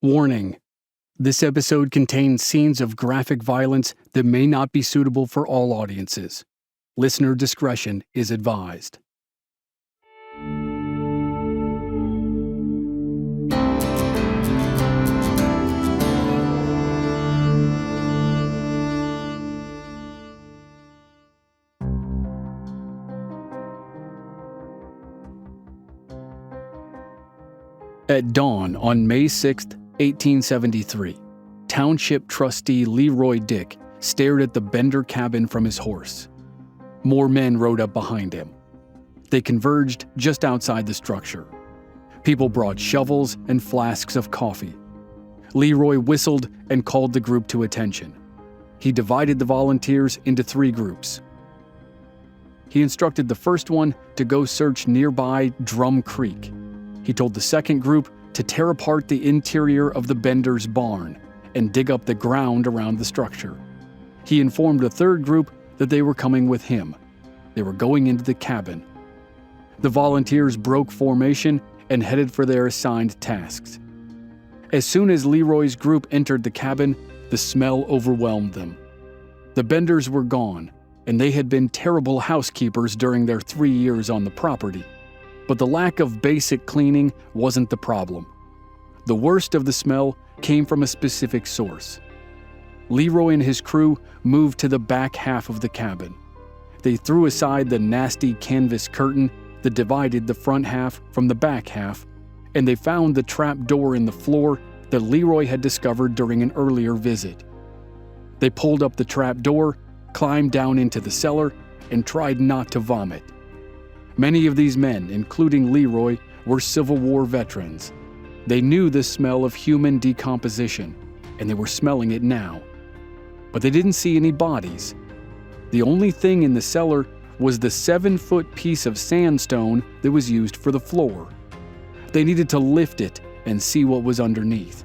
Warning: this episode contains scenes of graphic violence that may not be suitable for all audiences. Listener discretion is advised. At dawn on May 6, 1873, Township Trustee Leroy Dick stared at the Bender cabin from his horse. More men rode up behind him. They converged just outside the structure. People brought shovels and flasks of coffee. Leroy whistled and called the group to attention. He divided the volunteers into 3 groups. He instructed the first one to go search nearby Drum Creek. He told the second group to tear apart the interior of the Bender's barn and dig up the ground around the structure. He informed the third group that they were coming with him. They were going into the cabin. The volunteers broke formation and headed for their assigned tasks. As soon as Leroy's group entered the cabin, the smell overwhelmed them. The Benders were gone, and they had been terrible housekeepers during their 3 years on the property. But the lack of basic cleaning wasn't the problem. The worst of the smell came from a specific source. Leroy and his crew moved to the back half of the cabin. They threw aside the nasty canvas curtain that divided the front half from the back half, and they found the trap door in the floor that Leroy had discovered during an earlier visit. They pulled up the trap door, climbed down into the cellar, and tried not to vomit. Many of these men, including Leroy, were Civil War veterans. They knew the smell of human decomposition, and they were smelling it now. But they didn't see any bodies. The only thing in the cellar was the 7-foot piece of sandstone that was used for the floor. They needed to lift it and see what was underneath.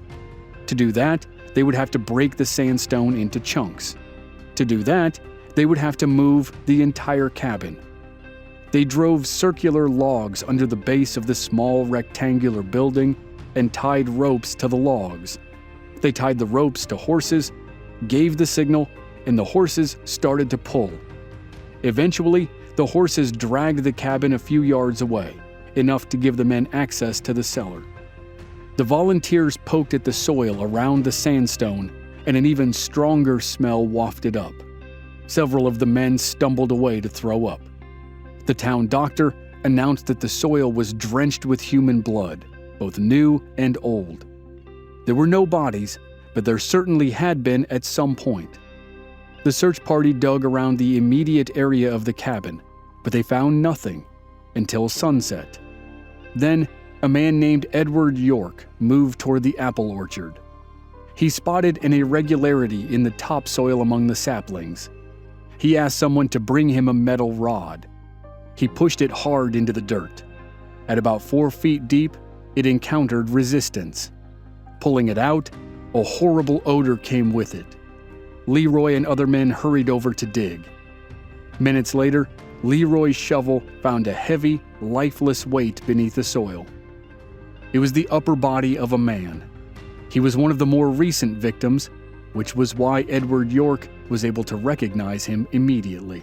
To do that, they would have to break the sandstone into chunks. To do that, they would have to move the entire cabin. They drove circular logs under the base of the small rectangular building and tied ropes to the logs. They tied the ropes to horses, gave the signal, and the horses started to pull. Eventually, the horses dragged the cabin a few yards away, enough to give the men access to the cellar. The volunteers poked at the soil around the sandstone, and an even stronger smell wafted up. Several of the men stumbled away to throw up. The town doctor announced that the soil was drenched with human blood, both new and old. There were no bodies, but there certainly had been at some point. The search party dug around the immediate area of the cabin, but they found nothing until sunset. Then, a man named Edward York moved toward the apple orchard. He spotted an irregularity in the topsoil among the saplings. He asked someone to bring him a metal rod. He pushed it hard into the dirt. At about 4 feet deep, it encountered resistance. Pulling it out, a horrible odor came with it. Leroy and other men hurried over to dig. Minutes later, Leroy's shovel found a heavy, lifeless weight beneath the soil. It was the upper body of a man. He was one of the more recent victims, which was why Edward York was able to recognize him immediately.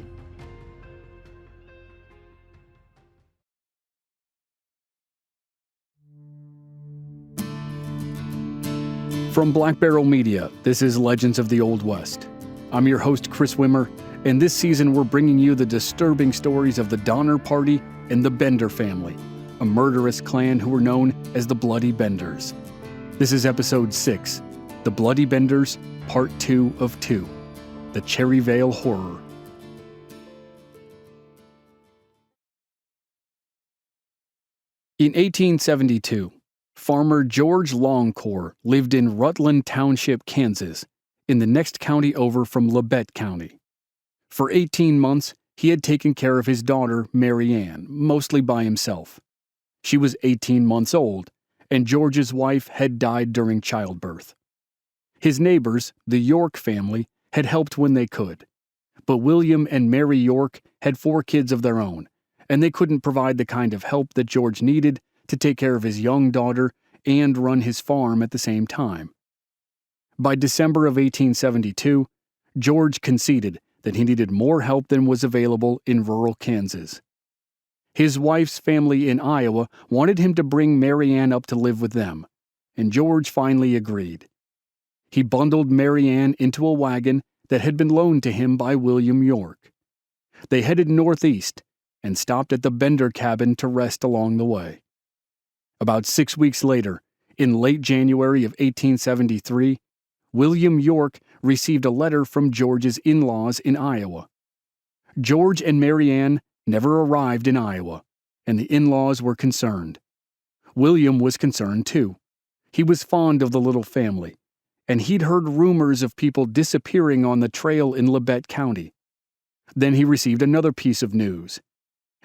From Black Barrel Media, this is Legends of the Old West. I'm your host, Chris Wimmer, and this season we're bringing you the disturbing stories of the Donner Party and the Bender family, a murderous clan who were known as the Bloody Benders. This is Episode 6, The Bloody Benders, Part 2 of 2, The Cherryvale Horror. In 1872, farmer George Longcore lived in Rutland Township, Kansas, in the next county over from Labette County. For 18 months, he had taken care of his daughter, Mary Ann, mostly by himself. She was 18 months old, and George's wife had died during childbirth. His neighbors, the York family, had helped when they could, but William and Mary York had 4 kids of their own, and they couldn't provide the kind of help that George needed to take care of his young daughter and run his farm at the same time. By December of 1872, George conceded that he needed more help than was available in rural Kansas. His wife's family in Iowa wanted him to bring Mary Ann up to live with them, and George finally agreed. He bundled Mary Ann into a wagon that had been loaned to him by William York. They headed northeast and stopped at the Bender cabin to rest along the way. About 6 weeks later, in late January of 1873, William York received a letter from George's in-laws in Iowa. George and Mary Ann never arrived in Iowa, and the in-laws were concerned. William was concerned too. He was fond of the little family, and he'd heard rumors of people disappearing on the trail in Labette County. Then he received another piece of news.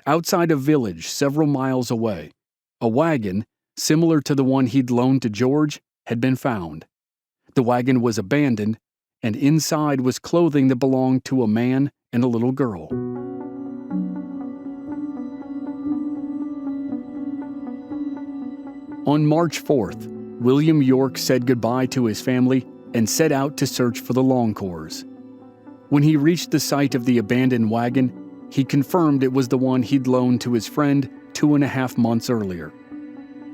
Outside a village several miles away, a wagon, similar to the one he'd loaned to George, had been found. The wagon was abandoned, and inside was clothing that belonged to a man and a little girl. On March 4th, William York said goodbye to his family and set out to search for the Longcors. When he reached the site of the abandoned wagon, he confirmed it was the one he'd loaned to his friend 2.5 months earlier.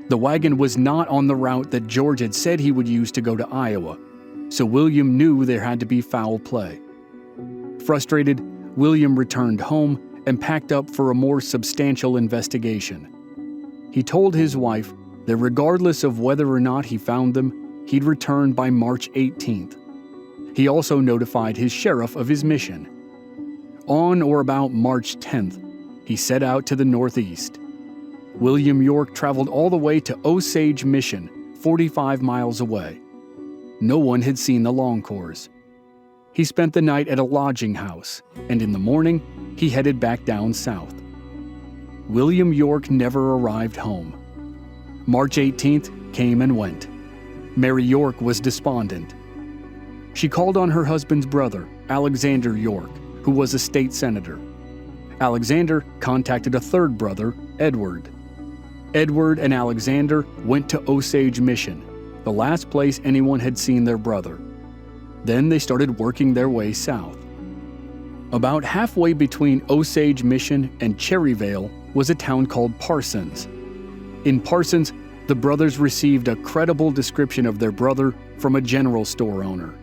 The wagon was not on the route that George had said he would use to go to Iowa, so William knew there had to be foul play. Frustrated, William returned home and packed up for a more substantial investigation. He told his wife that regardless of whether or not he found them, he'd return by March 18th. He also notified his sheriff of his mission. On or about March 10th, he set out to the northeast. William York traveled all the way to Osage Mission, 45 miles away. No one had seen the Longcors. He spent the night at a lodging house, and in the morning, he headed back down south. William York never arrived home. March 18th came and went. Mary York was despondent. She called on her husband's brother, Alexander York, who was a state senator. Alexander contacted a third brother, Edward. Edward and Alexander went to Osage Mission, the last place anyone had seen their brother. Then they started working their way south. About halfway between Osage Mission and Cherryvale was a town called Parsons. In Parsons, the brothers received a credible description of their brother from a general store owner.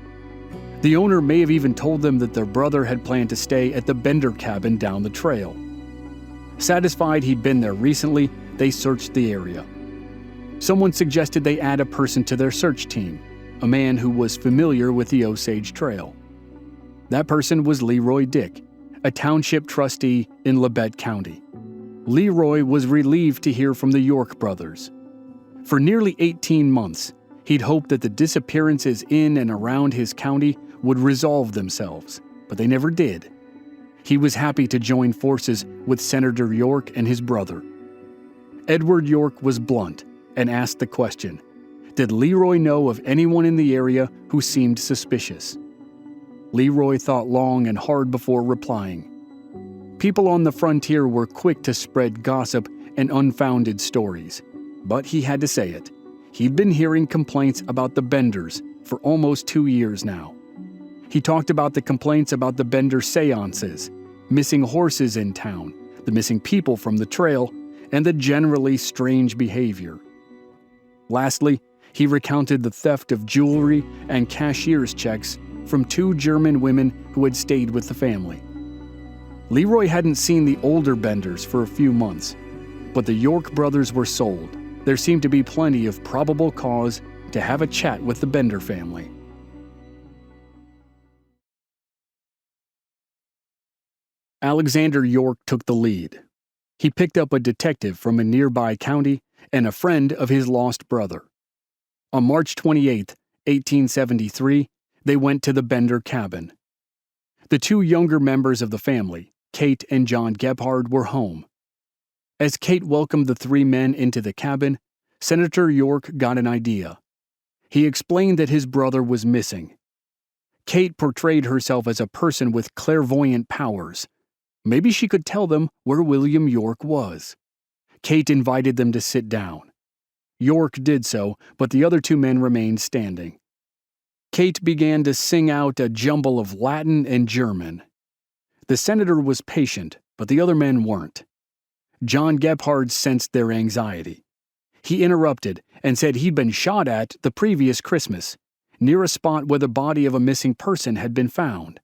The owner may have even told them that their brother had planned to stay at the Bender cabin down the trail. Satisfied he'd been there recently, they searched the area. Someone suggested they add a person to their search team, a man who was familiar with the Osage Trail. That person was Leroy Dick, a township trustee in Labette County. Leroy was relieved to hear from the York brothers. For nearly 18 months, he'd hoped that the disappearances in and around his county would resolve themselves, but they never did. He was happy to join forces with Senator York and his brother. Edward York was blunt and asked the question, did Leroy know of anyone in the area who seemed suspicious? Leroy thought long and hard before replying. People on the frontier were quick to spread gossip and unfounded stories, but he had to say it. He'd been hearing complaints about the Benders for almost 2 years now. He talked about the complaints about the Bender seances, missing horses in town, the missing people from the trail, and the generally strange behavior. Lastly, he recounted the theft of jewelry and cashier's checks from 2 German women who had stayed with the family. Leroy hadn't seen the older Benders for a few months, but the York brothers were sold. There seemed to be plenty of probable cause to have a chat with the Bender family. Alexander York took the lead. He picked up a detective from a nearby county and a friend of his lost brother. On March 28, 1873, they went to the Bender cabin. The 2 younger members of the family, Kate and John Gebhard, were home. As Kate welcomed the 3 men into the cabin, Senator York got an idea. He explained that his brother was missing. Kate portrayed herself as a person with clairvoyant powers. Maybe she could tell them where William York was. Kate invited them to sit down. York did so, but the other two men remained standing. Kate began to sing out a jumble of Latin and German. The senator was patient, but the other men weren't. John Gebhard sensed their anxiety. He interrupted and said he'd been shot at the previous Christmas, near a spot where the body of a missing person had been found.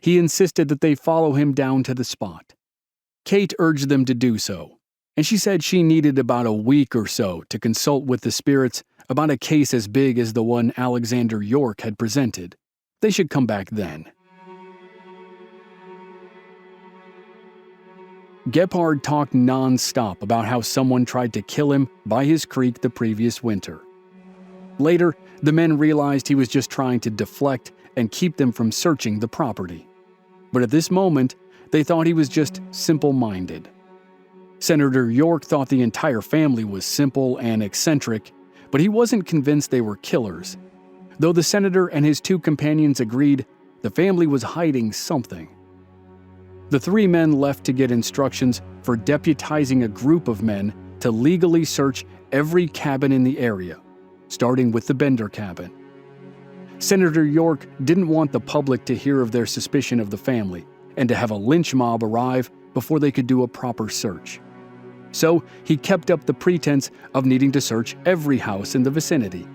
He insisted that they follow him down to the spot. Kate urged them to do so, and she said she needed about a week or so to consult with the spirits about a case as big as the one Alexander York had presented. They should come back then. Gebhard talked non-stop about how someone tried to kill him by his creek the previous winter. Later, the men realized he was just trying to deflect and keep them from searching the property. But at this moment, they thought he was just simple-minded. Senator York thought the entire family was simple and eccentric, but he wasn't convinced they were killers. Though the senator and his two companions agreed, the family was hiding something. The three men left to get instructions for deputizing a group of men to legally search every cabin in the area, starting with the Bender cabin. Senator York didn't want the public to hear of their suspicion of the family and to have a lynch mob arrive before they could do a proper search. So he kept up the pretense of needing to search every house in the vicinity.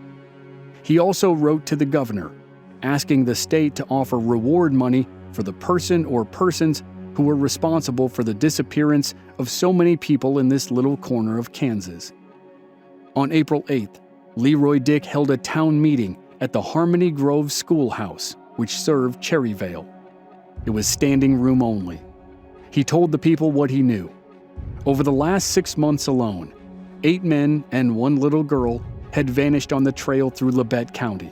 He also wrote to the governor, asking the state to offer reward money for the person or persons who were responsible for the disappearance of so many people in this little corner of Kansas. On April 8th, Leroy Dick held a town meeting at the Harmony Grove Schoolhouse, which served Cherryvale. It was standing room only. He told the people what he knew. Over the last 6 months alone, 8 men and 1 little girl had vanished on the trail through Labette County.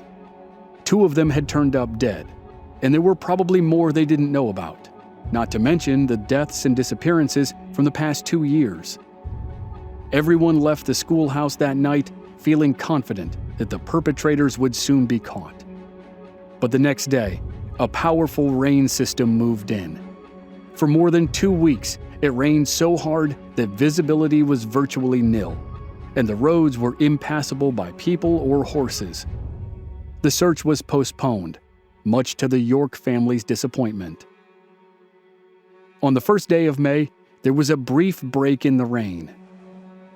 2 of them had turned up dead, and there were probably more they didn't know about, not to mention the deaths and disappearances from the past 2 years. Everyone left the schoolhouse that night feeling confident that the perpetrators would soon be caught. But the next day, a powerful rain system moved in. For more than 2 weeks, it rained so hard that visibility was virtually nil, and the roads were impassable by people or horses. The search was postponed, much to the York family's disappointment. On the first day of May, there was a brief break in the rain.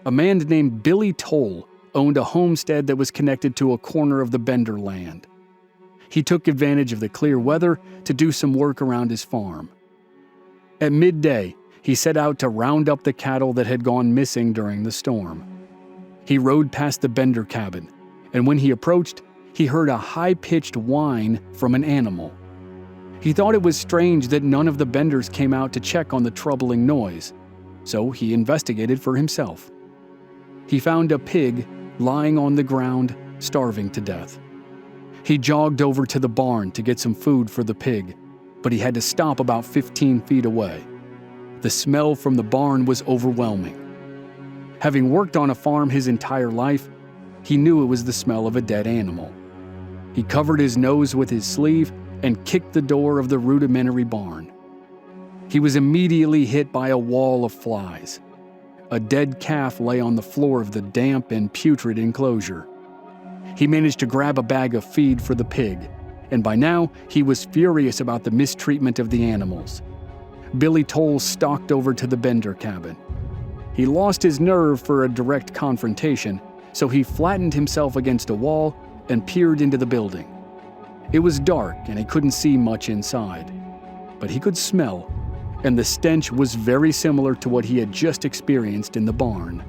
A man named Billy Toll owned a homestead that was connected to a corner of the Bender land. He took advantage of the clear weather to do some work around his farm. At midday, he set out to round up the cattle that had gone missing during the storm. He rode past the Bender cabin, and when he approached, he heard a high-pitched whine from an animal. He thought it was strange that none of the Benders came out to check on the troubling noise, so he investigated for himself. He found a pig lying on the ground, starving to death. He jogged over to the barn to get some food for the pig, but he had to stop about 15 feet away. The smell from the barn was overwhelming. Having worked on a farm his entire life, he knew it was the smell of a dead animal. He covered his nose with his sleeve and kicked the door of the rudimentary barn. He was immediately hit by a wall of flies. A dead calf lay on the floor of the damp and putrid enclosure. He managed to grab a bag of feed for the pig, and by now he was furious about the mistreatment of the animals. Billy Toll stalked over to the Bender cabin. He lost his nerve for a direct confrontation, so he flattened himself against a wall and peered into the building. It was dark and he couldn't see much inside, but he could smell, and the stench was very similar to what he had just experienced in the barn.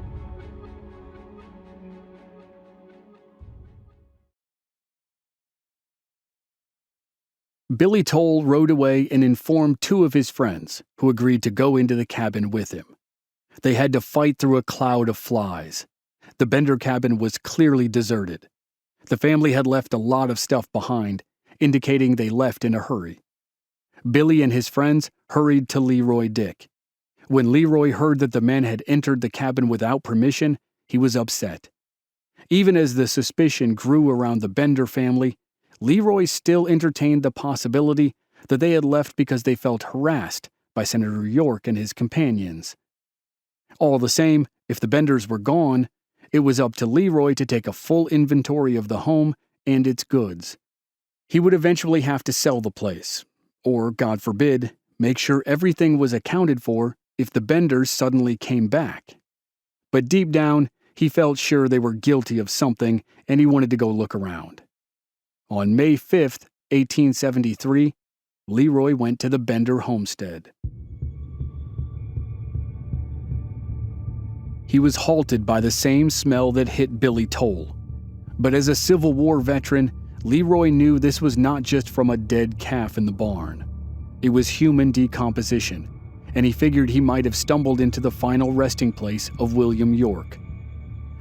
Billy Toll rode away and informed 2 of his friends, who agreed to go into the cabin with him. They had to fight through a cloud of flies. The Bender cabin was clearly deserted. The family had left a lot of stuff behind, indicating they left in a hurry. Billy and his friends hurried to Leroy Dick. When Leroy heard that the men had entered the cabin without permission, he was upset. Even as the suspicion grew around the Bender family, Leroy still entertained the possibility that they had left because they felt harassed by Senator York and his companions. All the same, if the Benders were gone, It was up to Leroy to take a full inventory of the home and its goods. He would eventually have to sell the place, or, God forbid, make sure everything was accounted for if the Benders suddenly came back. But deep down, he felt sure they were guilty of something and he wanted to go look around. On May 5th, 1873, Leroy went to the Bender homestead. He was halted by the same smell that hit Billy Toll. But as a Civil War veteran, Leroy knew this was not just from a dead calf in the barn. It was human decomposition, and he figured he might have stumbled into the final resting place of William York.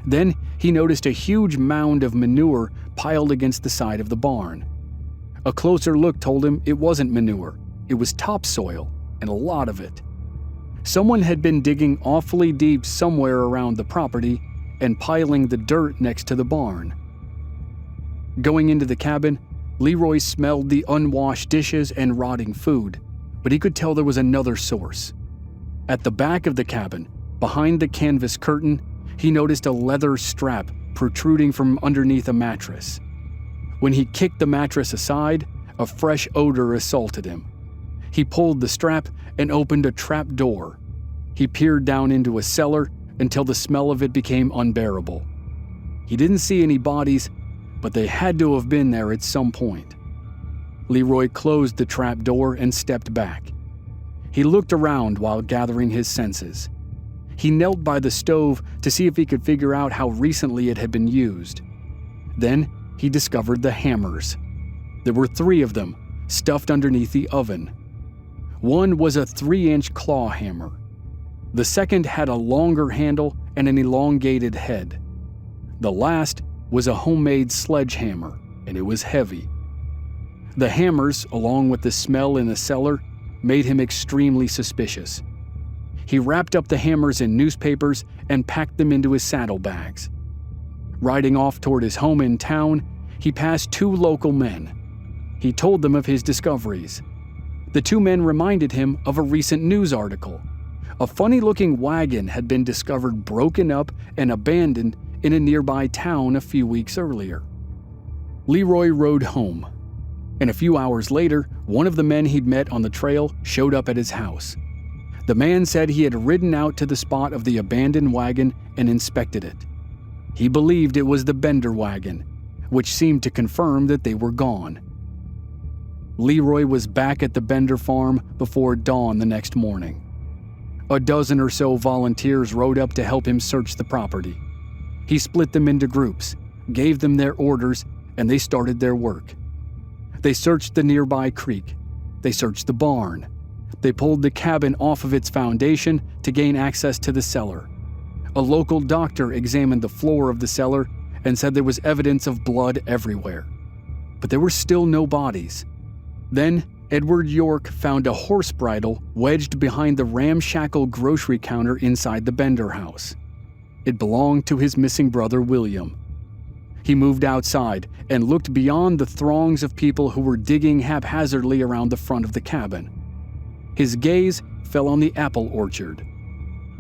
Then he noticed a huge mound of manure piled against the side of the barn. A closer look told him it wasn't manure, it was topsoil, and a lot of it. Someone had been digging awfully deep somewhere around the property and piling the dirt next to the barn. Going into the cabin, Leroy smelled the unwashed dishes and rotting food, but he could tell there was another source. At the back of the cabin, behind the canvas curtain, he noticed a leather strap protruding from underneath a mattress. When he kicked the mattress aside, a fresh odor assaulted him. He pulled the strap and opened a trap door. He peered down into a cellar until the smell of it became unbearable. He didn't see any bodies, but they had to have been there at some point. Leroy closed the trap door and stepped back. He looked around while gathering his senses. He knelt by the stove to see if he could figure out how recently it had been used. Then he discovered the hammers. There were 3 of them, stuffed underneath the oven. One was a 3-inch claw hammer. The second had a longer handle and an elongated head. The last was a homemade sledgehammer, and it was heavy. The hammers, along with the smell in the cellar, made him extremely suspicious. He wrapped up the hammers in newspapers and packed them into his saddlebags. Riding off toward his home in town, he passed 2 local men. He told them of his discoveries. The 2 men reminded him of a recent news article. A funny-looking wagon had been discovered broken up and abandoned in a nearby town a few weeks earlier. Leroy rode home, and a few hours later, one of the men he'd met on the trail showed up at his house. The man said he had ridden out to the spot of the abandoned wagon and inspected it. He believed it was the Bender wagon, which seemed to confirm that they were gone. Leroy was back at the Bender farm before dawn the next morning. A dozen or so volunteers rode up to help him search the property. He split them into groups, gave them their orders, and they started their work. They searched the nearby creek. They searched the barn. They pulled the cabin off of its foundation to gain access to the cellar. A local doctor examined the floor of the cellar and said there was evidence of blood everywhere. But there were still no bodies. Then, Edward York found a horse bridle wedged behind the ramshackle grocery counter inside the Bender house. It belonged to his missing brother William. He moved outside and looked beyond the throngs of people who were digging haphazardly around the front of the cabin. His gaze fell on the apple orchard.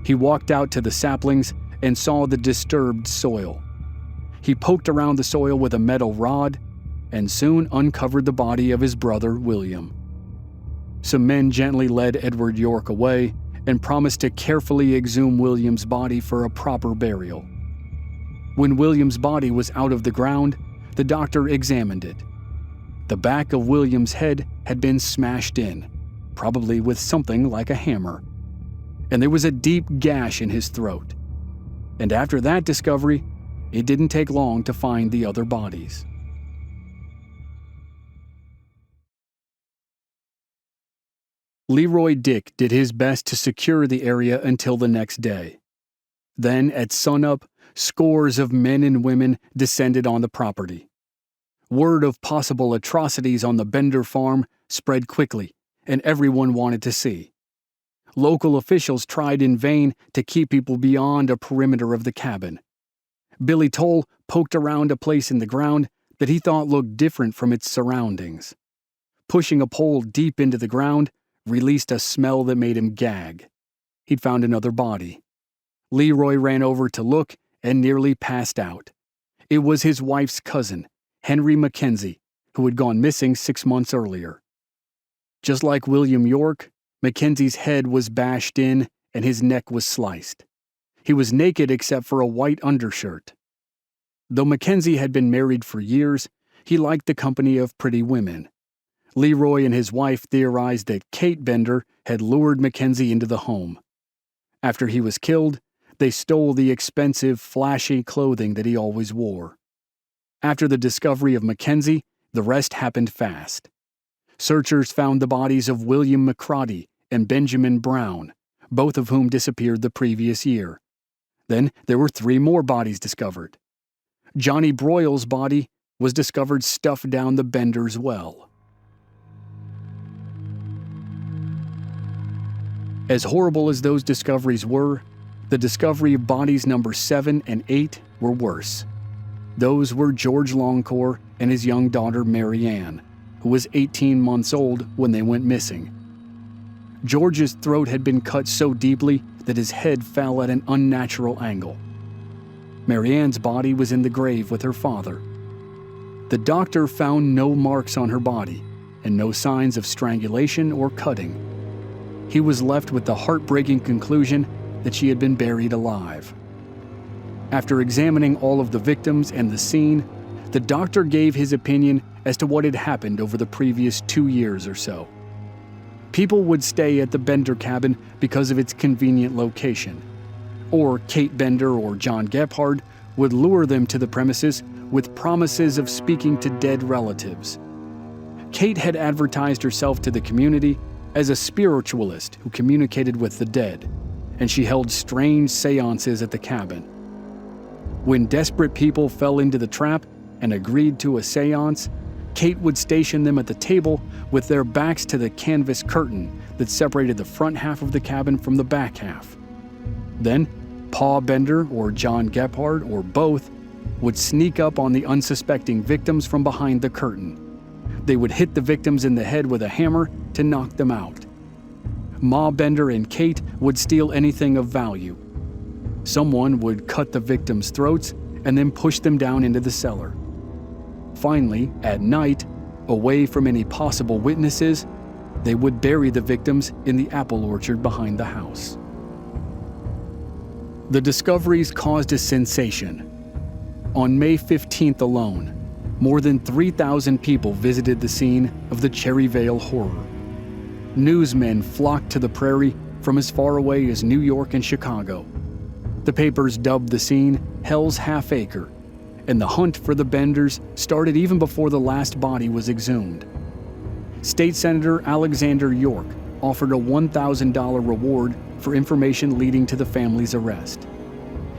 He walked out to the saplings and saw the disturbed soil. He poked around the soil with a metal rod and soon uncovered the body of his brother William. Some men gently led Edward York away and promised to carefully exhume William's body for a proper burial. When William's body was out of the ground, the doctor examined it. The back of William's head had been smashed in, probably with something like a hammer, and there was a deep gash in his throat. And after that discovery, it didn't take long to find the other bodies. Leroy Dick did his best to secure the area until the next day. Then, at sunup, scores of men and women descended on the property. Word of possible atrocities on the Bender farm spread quickly, and everyone wanted to see. Local officials tried in vain to keep people beyond a perimeter of the cabin. Billy Toll poked around a place in the ground that he thought looked different from its surroundings. Pushing a pole deep into the ground released a smell that made him gag. He'd found another body. Leroy ran over to look and nearly passed out. It was his wife's cousin, Henry Mackenzie, who had gone missing 6 months earlier. Just like William York, Mackenzie's head was bashed in and his neck was sliced. He was naked except for a white undershirt. Though Mackenzie had been married for years, he liked the company of pretty women. Leroy and his wife theorized that Kate Bender had lured Mackenzie into the home. After he was killed, they stole the expensive, flashy clothing that he always wore. After the discovery of Mackenzie, the rest happened fast. Searchers found the bodies of William McCroddy and Benjamin Brown, both of whom disappeared the previous year. Then there were 3 more bodies discovered. Johnny Broyle's body was discovered stuffed down the Bender's well. As horrible as those discoveries were, the discovery of bodies number 7 and 8 were worse. Those were George Longcore and his young daughter Mary Ann, who was 18 months old when they went missing. George's throat had been cut so deeply that his head fell at an unnatural angle. Mary Ann's body was in the grave with her father. The doctor found no marks on her body and no signs of strangulation or cutting. He was left with the heartbreaking conclusion that she had been buried alive. After examining all of the victims and the scene, the doctor gave his opinion as to what had happened over the previous 2 years or so. People would stay at the Bender cabin because of its convenient location, or Kate Bender or John Gephardt would lure them to the premises with promises of speaking to dead relatives. Kate had advertised herself to the community as a spiritualist who communicated with the dead, and she held strange seances at the cabin. When desperate people fell into the trap and agreed to a seance, Kate would station them at the table with their backs to the canvas curtain that separated the front half of the cabin from the back half. Then, Pa Bender or John Gephardt or both would sneak up on the unsuspecting victims from behind the curtain. They would hit the victims in the head with a hammer to knock them out. Ma Bender and Kate would steal anything of value. Someone would cut the victims' throats and then push them down into the cellar. Finally, at night, away from any possible witnesses, they would bury the victims in the apple orchard behind the house. The discoveries caused a sensation. On May 15th alone, more than 3,000 people visited the scene of the Cherryvale horror. Newsmen flocked to the prairie from as far away as New York and Chicago. The papers dubbed the scene Hell's Half Acre, and the hunt for the Benders started even before the last body was exhumed. State Senator Alexander York offered a $1,000 reward for information leading to the family's arrest.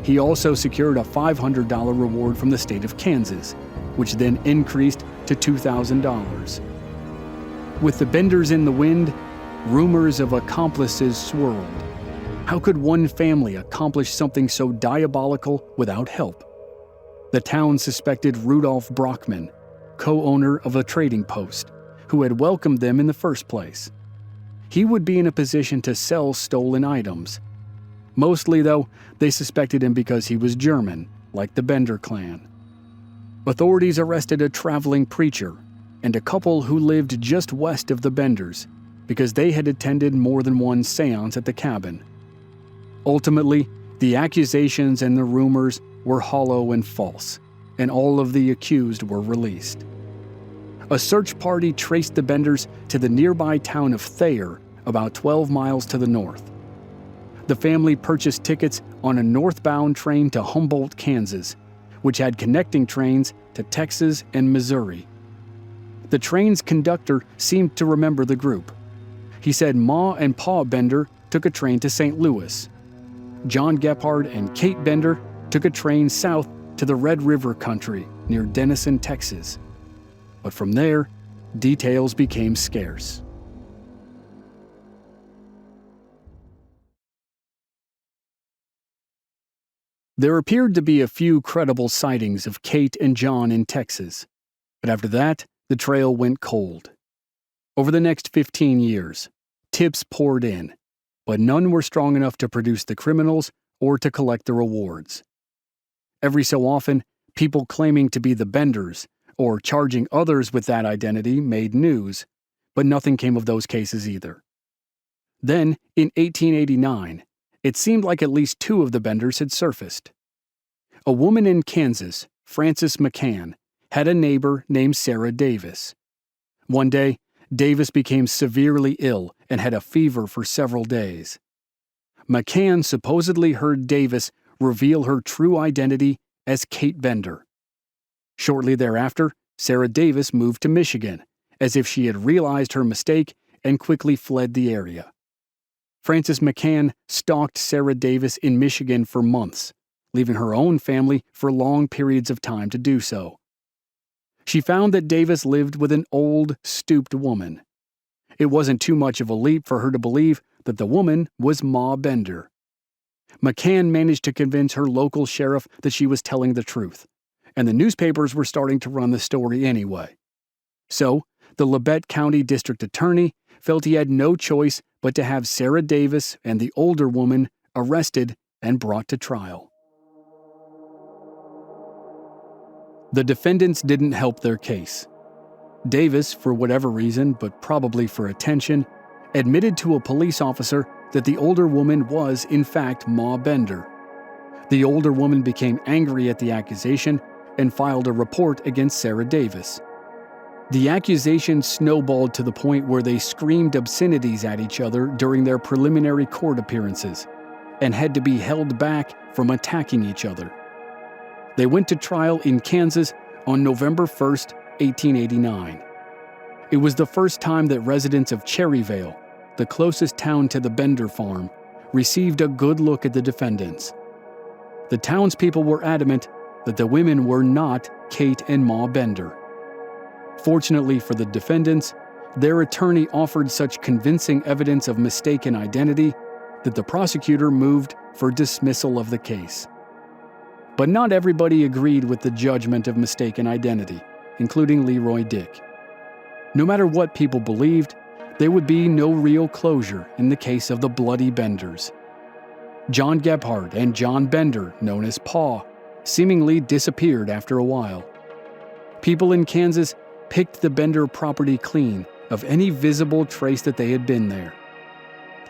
He also secured a $500 reward from the state of Kansas, which then increased to $2,000. With the Benders in the wind, rumors of accomplices swirled. How could one family accomplish something so diabolical without help? The town suspected Rudolph Brockman, co-owner of a trading post, who had welcomed them in the first place. He would be in a position to sell stolen items. Mostly, though, they suspected him because he was German, like the Bender clan. Authorities arrested a traveling preacher and a couple who lived just west of the Benders because they had attended more than one seance at the cabin. Ultimately, the accusations and the rumors were hollow and false, and all of the accused were released. A search party traced the Benders to the nearby town of Thayer, about 12 miles to the north. The family purchased tickets on a northbound train to Humboldt, Kansas, which had connecting trains to Texas and Missouri. The train's conductor seemed to remember the group. He said Ma and Pa Bender took a train to St. Louis. John Gephardt and Kate Bender took a train south to the Red River country near Denison, Texas. But from there, details became scarce. There appeared to be a few credible sightings of Kate and John in Texas, but after that, the trail went cold. Over the next 15 years, tips poured in, but none were strong enough to produce the criminals or to collect the rewards. Every so often, people claiming to be the Benders or charging others with that identity made news, but nothing came of those cases either. Then, in 1889, it seemed like at least 2 of the Benders had surfaced. A woman in Kansas, Frances McCann, had a neighbor named Sarah Davis. One day, Davis became severely ill and had a fever for several days. McCann supposedly heard Davis reveal her true identity as Kate Bender. Shortly thereafter, Sarah Davis moved to Michigan, as if she had realized her mistake and quickly fled the area. Frances McCann stalked Sarah Davis in Michigan for months, leaving her own family for long periods of time to do so. She found that Davis lived with an old, stooped woman. It wasn't too much of a leap for her to believe that the woman was Ma Bender. McCann managed to convince her local sheriff that she was telling the truth, and the newspapers were starting to run the story anyway. So, the Labette County District Attorney felt he had no choice but to have Sarah Davis and the older woman arrested and brought to trial. The defendants didn't help their case. Davis, for whatever reason, but probably for attention, admitted to a police officer that the older woman was, in fact, Ma Bender. The older woman became angry at the accusation and filed a report against Sarah Davis. The accusation snowballed to the point where they screamed obscenities at each other during their preliminary court appearances and had to be held back from attacking each other. They went to trial in Kansas on November 1st, 1889. It was the first time that residents of Cherryvale, the closest town to the Bender farm, received a good look at the defendants. The townspeople were adamant that the women were not Kate and Ma Bender. Fortunately for the defendants, their attorney offered such convincing evidence of mistaken identity that the prosecutor moved for dismissal of the case. But not everybody agreed with the judgment of mistaken identity, including Leroy Dick. No matter what people believed, there would be no real closure in the case of the bloody Benders. John Gebhardt and John Bender, known as Pa, seemingly disappeared after a while. People in Kansas picked the Bender property clean of any visible trace that they had been there.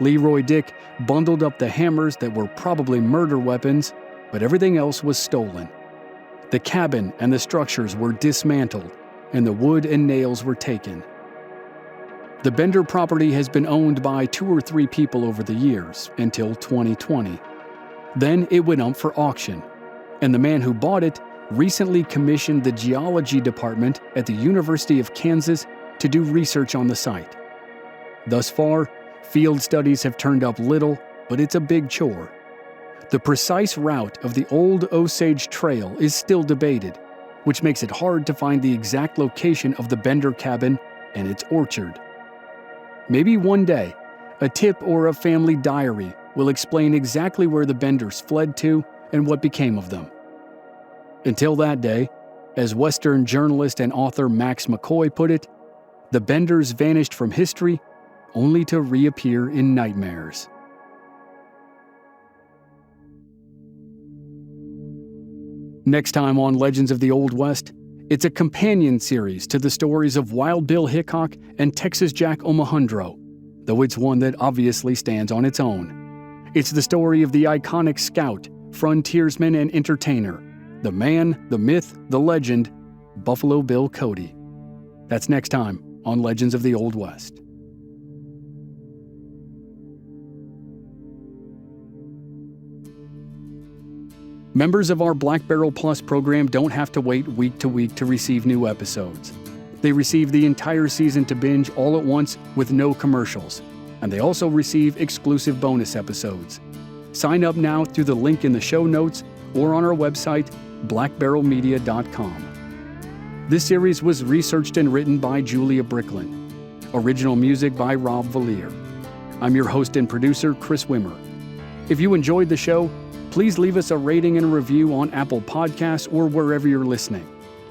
Leroy Dick bundled up the hammers that were probably murder weapons, but everything else was stolen. The cabin and the structures were dismantled, and the wood and nails were taken. The Bender property has been owned by 2 or 3 people over the years, until 2020. Then it went up for auction, and the man who bought it recently commissioned the geology department at the University of Kansas to do research on the site. Thus far, field studies have turned up little, but it's a big chore. The precise route of the old Osage Trail is still debated, which makes it hard to find the exact location of the Bender cabin and its orchard. Maybe one day, a tip or a family diary will explain exactly where the Benders fled to and what became of them. Until that day, as Western journalist and author Max McCoy put it, the Benders vanished from history only to reappear in nightmares. Next time on Legends of the Old West, it's a companion series to the stories of Wild Bill Hickok and Texas Jack Omohundro, though it's one that obviously stands on its own. It's the story of the iconic scout, frontiersman, and entertainer, the man, the myth, the legend, Buffalo Bill Cody. That's next time on Legends of the Old West. Members of our Black Barrel Plus program don't have to wait week to week to receive new episodes. They receive the entire season to binge all at once with no commercials, and they also receive exclusive bonus episodes. Sign up now through the link in the show notes or on our website, blackbarrelmedia.com. This series was researched and written by Julia Bricklin. Original music by Rob Valier. I'm your host and producer, Chris Wimmer. If you enjoyed the show, please leave us a rating and a review on Apple Podcasts or wherever you're listening.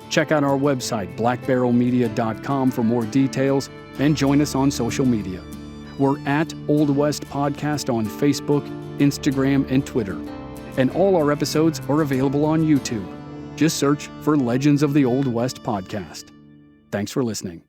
Check out our website, blackbarrelmedia.com, for more details, and join us on social media. We're at Old West Podcast on Facebook, Instagram, and Twitter. and all our episodes are available on YouTube. Just search for Legends of the Old West podcast. Thanks for listening.